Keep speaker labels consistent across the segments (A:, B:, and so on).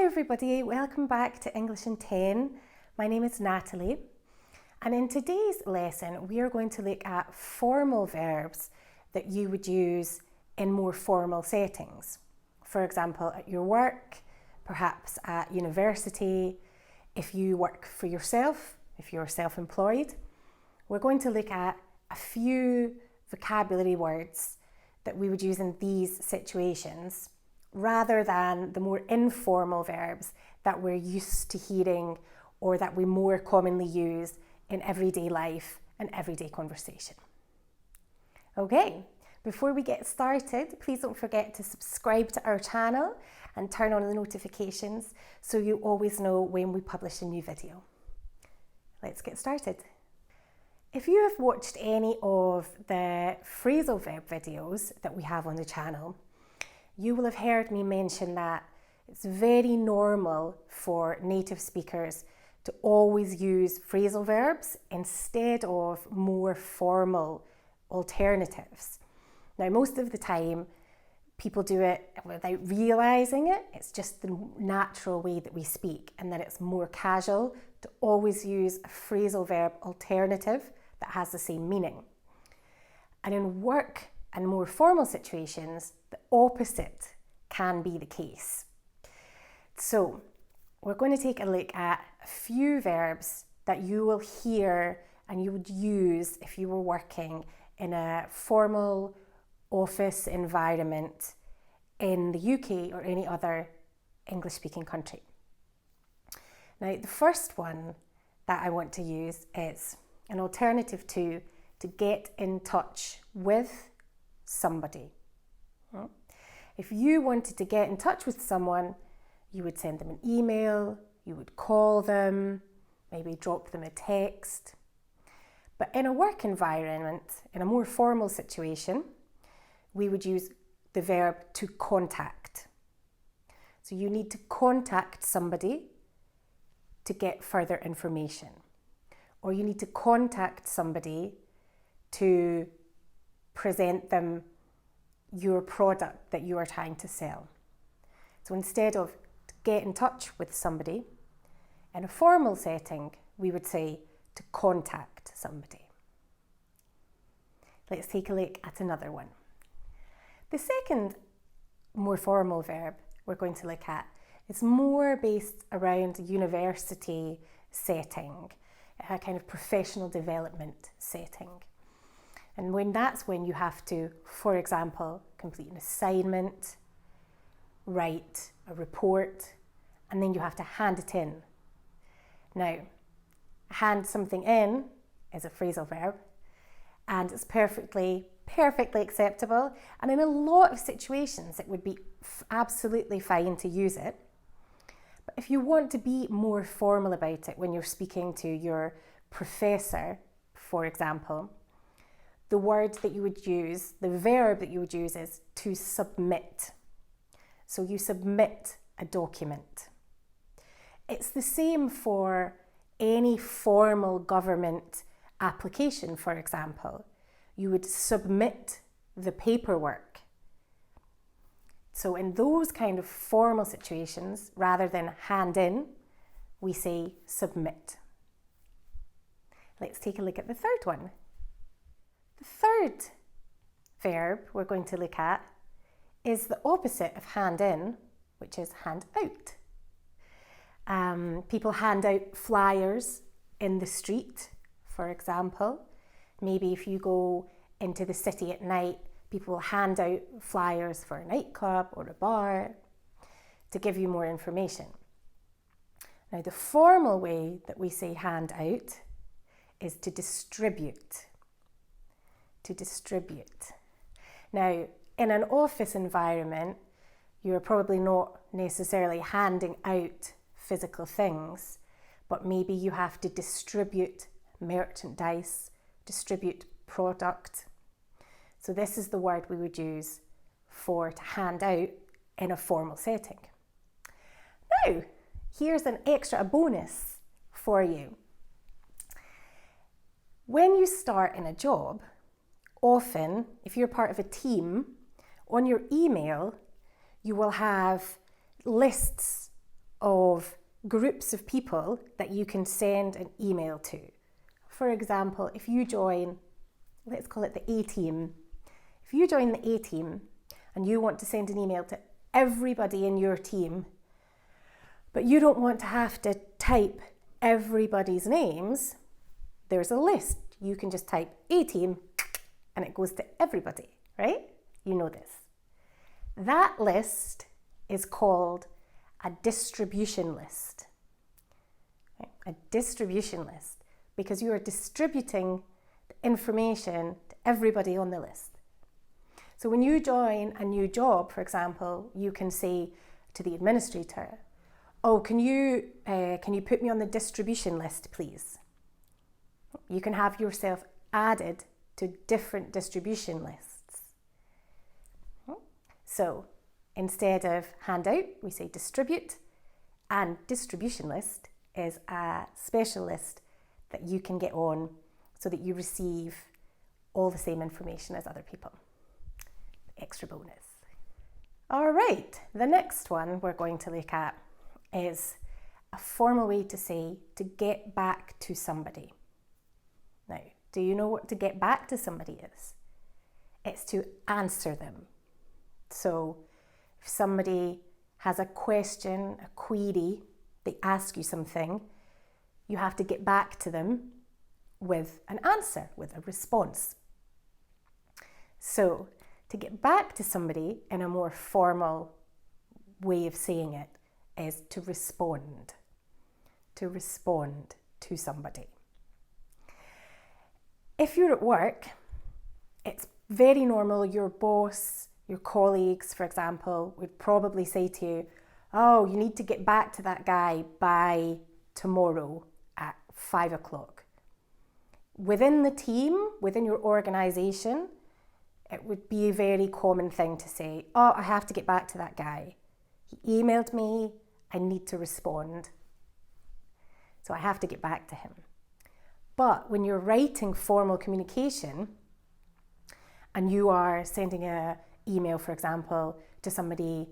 A: Hi everybody, welcome back to English in 10. My name is Natalie, and in today's lesson we are going to look at formal verbs that you would use in more formal settings. For example, at your work, perhaps at university, if you work for yourself, if you're self-employed. We're going to look at a few vocabulary words that we would use in these situations, rather than the more informal verbs that we're used to hearing or that we more commonly use in everyday life and everyday conversation. Okay, before we get started, please don't forget to subscribe to our channel and turn on the notifications so you always know when we publish a new video. Let's get started. If you have watched any of the phrasal verb videos that we have on the channel, you will have heard me mention that it's very normal for native speakers to always use phrasal verbs instead of more formal alternatives. Now, most of the time, people do it without realising it. It's just the natural way that we speak, and that it's more casual to always use a phrasal verb alternative that has the same meaning. And in work and more formal situations, the opposite can be the case. So we're going to take a look at a few verbs that you will hear and you would use if you were working in a formal office environment in the UK or any other English-speaking country. Now, the first one that I want to use is an alternative to get in touch with somebody. If you wanted to get in touch with someone, you would send them an email, you would call them, maybe drop them a text. But in a work environment, in a more formal situation, we would use the verb to contact. So you need to contact somebody to get further information, or you need to contact somebody to present them your product that you are trying to sell. So instead of to get in touch with somebody, in a formal setting, we would say to contact somebody. Let's take a look at another one. The second more formal verb we're going to look at is more based around university setting, a kind of professional development setting. And that's when you have to, for example, complete an assignment, write a report, and then you have to hand it in. Now, hand something in is a phrasal verb, and it's perfectly acceptable. And in a lot of situations, it would be absolutely fine to use it. But if you want to be more formal about it when you're speaking to your professor, for example, the word that you would use, the verb that you would use is to submit. So you submit a document. It's the same for any formal government application, for example. You would submit the paperwork. So in those kind of formal situations, rather than hand in, we say submit. Let's take a look at the third one. The third verb we're going to look at is the opposite of hand in, which is hand out. People hand out flyers in the street, for example. Maybe if you go into the city at night, people will hand out flyers for a nightclub or a bar to give you more information. Now, the formal way that we say hand out is to distribute. To distribute. Now, in an office environment, you're probably not necessarily handing out physical things, but maybe you have to distribute merchandise, distribute product. So this is the word we would use for to hand out in a formal setting. Now, here's a bonus for you. When you start in a job, often, if you're part of a team, on your email, you will have lists of groups of people that you can send an email to. For example, if you join, let's call it the A team. If you join the A team and you want to send an email to everybody in your team, but you don't want to have to type everybody's names, there's a list. You can just type A team and it goes to everybody, right? You know this. That list is called a distribution list. A distribution list, because you are distributing the information to everybody on the list. So when you join a new job, for example, you can say to the administrator, oh, can you put me on the distribution list, please? You can have yourself added to different distribution lists. So instead of handout, we say distribute, and distribution list is a special list that you can get on so that you receive all the same information as other people. Extra bonus. All right, the next one we're going to look at is a formal way to say to get back to somebody. Now, do you know what to get back to somebody is? It's to answer them. So if somebody has a question, a query, they ask you something, you have to get back to them with an answer, with a response. So to get back to somebody in a more formal way of saying it is to respond. To respond to somebody. If you're at work, it's very normal, your boss, your colleagues, for example, would probably say to you, oh, you need to get back to that guy by tomorrow at 5 o'clock. Within the team, within your organisation, it would be a very common thing to say, oh, I have to get back to that guy. He emailed me, I need to respond. So I have to get back to him. But when you're writing formal communication and you are sending an email, for example, to somebody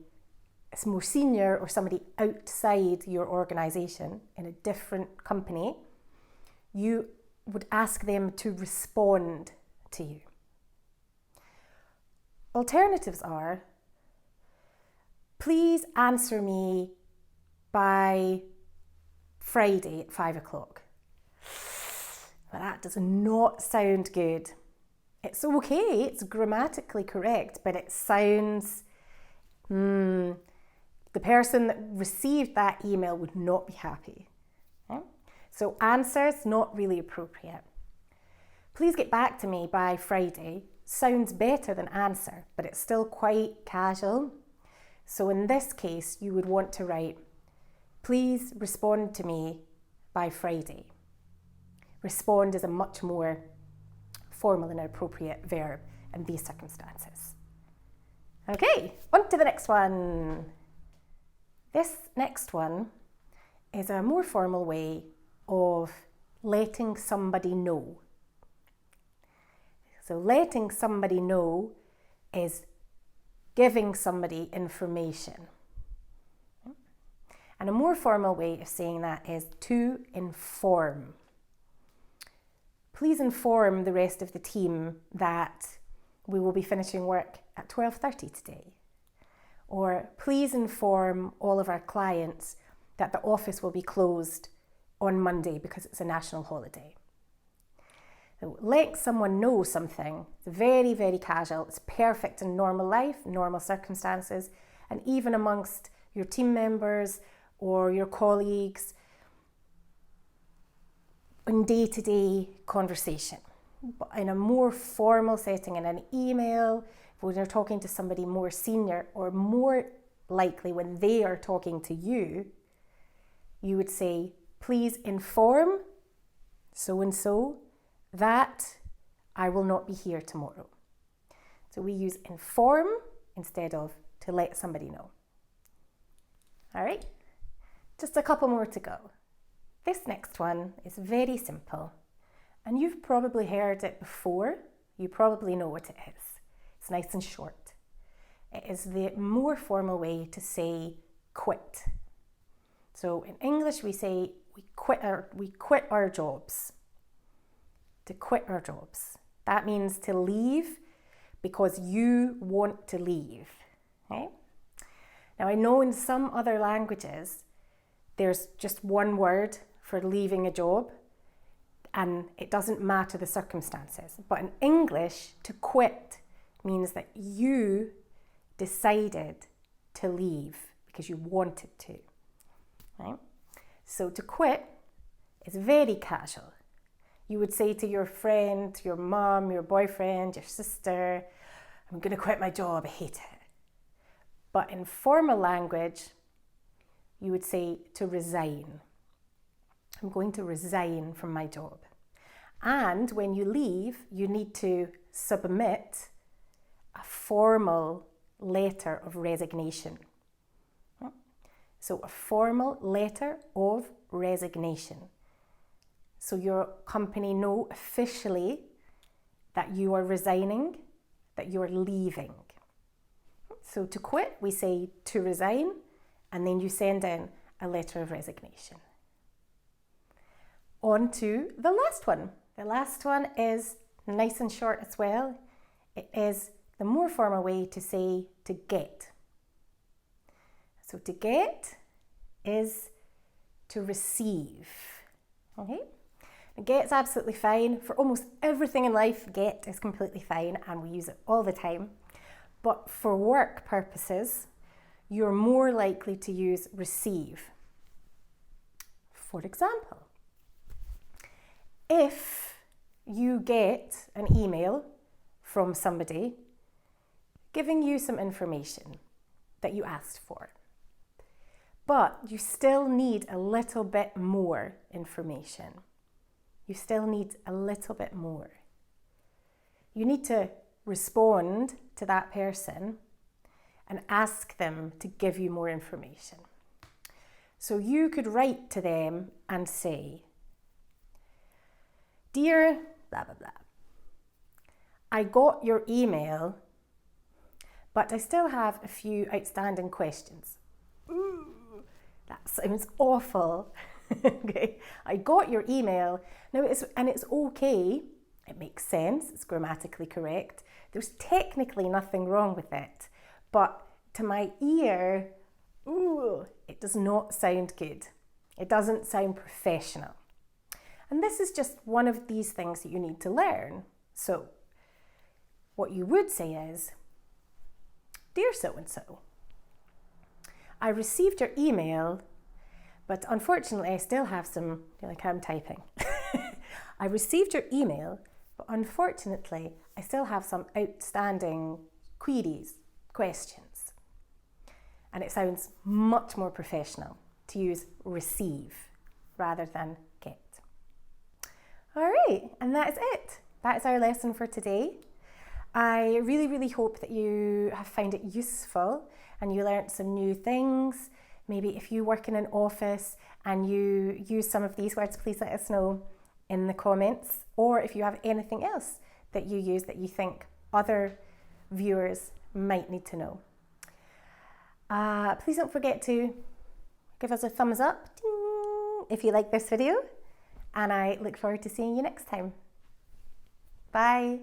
A: more senior or somebody outside your organisation in a different company, you would ask them to respond to you. Alternatives are, please answer me by Friday at 5 o'clock. Well, that does not sound good. It's okay, it's grammatically correct, but it sounds, the person that received that email would not be happy. Okay? So answer's not really appropriate. Please get back to me by Friday sounds better than answer, but it's still quite casual. So in this case, you would want to write, please respond to me by Friday. Respond is a much more formal and appropriate verb in these circumstances. Okay, on to the next one. This next one is a more formal way of letting somebody know. So letting somebody know is giving somebody information. And a more formal way of saying that is to inform. Please inform the rest of the team that we will be finishing work at 12:30 today. Or please inform all of our clients that the office will be closed on Monday because it's a national holiday. So let someone know something. It's very, very casual. It's perfect in normal life, normal circumstances, and even amongst your team members or your colleagues in day-to-day conversation. But in a more formal setting, in an email, when you're talking to somebody more senior, or more likely when they are talking to you, you would say, please inform so-and-so that I will not be here tomorrow. So we use inform instead of to let somebody know. All right, just a couple more to go. This next one is very simple, and you've probably heard it before. You probably know what it is. It's nice and short. It is the more formal way to say quit. So in English, we say we quit our jobs. To quit our jobs. That means to leave because you want to leave. Okay? Now, I know in some other languages, there's just one word for leaving a job, and it doesn't matter the circumstances. But in English, to quit means that you decided to leave because you wanted to. Right? So to quit is very casual. You would say to your friend, your mum, your boyfriend, your sister, I'm going to quit my job, I hate it. But in formal language, you would say to resign. I'm going to resign from my job. And when you leave, you need to submit a formal letter of resignation. So a formal letter of resignation. So your company know officially that you are resigning, that you are leaving. So to quit, we say to resign, and then you send in a letter of resignation. On to the last one. The last one is nice and short as well. It is the more formal way to say to get. So to get is to receive. Okay? Get's absolutely fine. For almost everything in life, get is completely fine and we use it all the time. But for work purposes, you're more likely to use receive. For example, if you get an email from somebody giving you some information that you asked for, but you still need a little bit more information. You still need a little bit more. You need to respond to that person and ask them to give you more information. So you could write to them and say, "Dear blah, blah, blah, I got your email, but I still have a few outstanding questions." Ooh, that sounds awful. Okay, I got your email. Now it's okay. It makes sense. It's grammatically correct. There's technically nothing wrong with it, but to my ear, ooh, it does not sound good. It doesn't sound professional. And this is just one of these things that you need to learn. So what you would say is, "Dear so-and-so, I received your email, but unfortunately I still have some," like I'm typing. "I received your email, but unfortunately I still have some outstanding queries, questions." And it sounds much more professional to use receive rather than get. All right, and that is it. That is our lesson for today. I really, really hope that you have found it useful and you learnt some new things. Maybe if you work in an office and you use some of these words, please let us know in the comments. Or if you have anything else that you use that you think other viewers might need to know. Please don't forget to give us a thumbs up if you like this video. And I look forward to seeing you next time. Bye.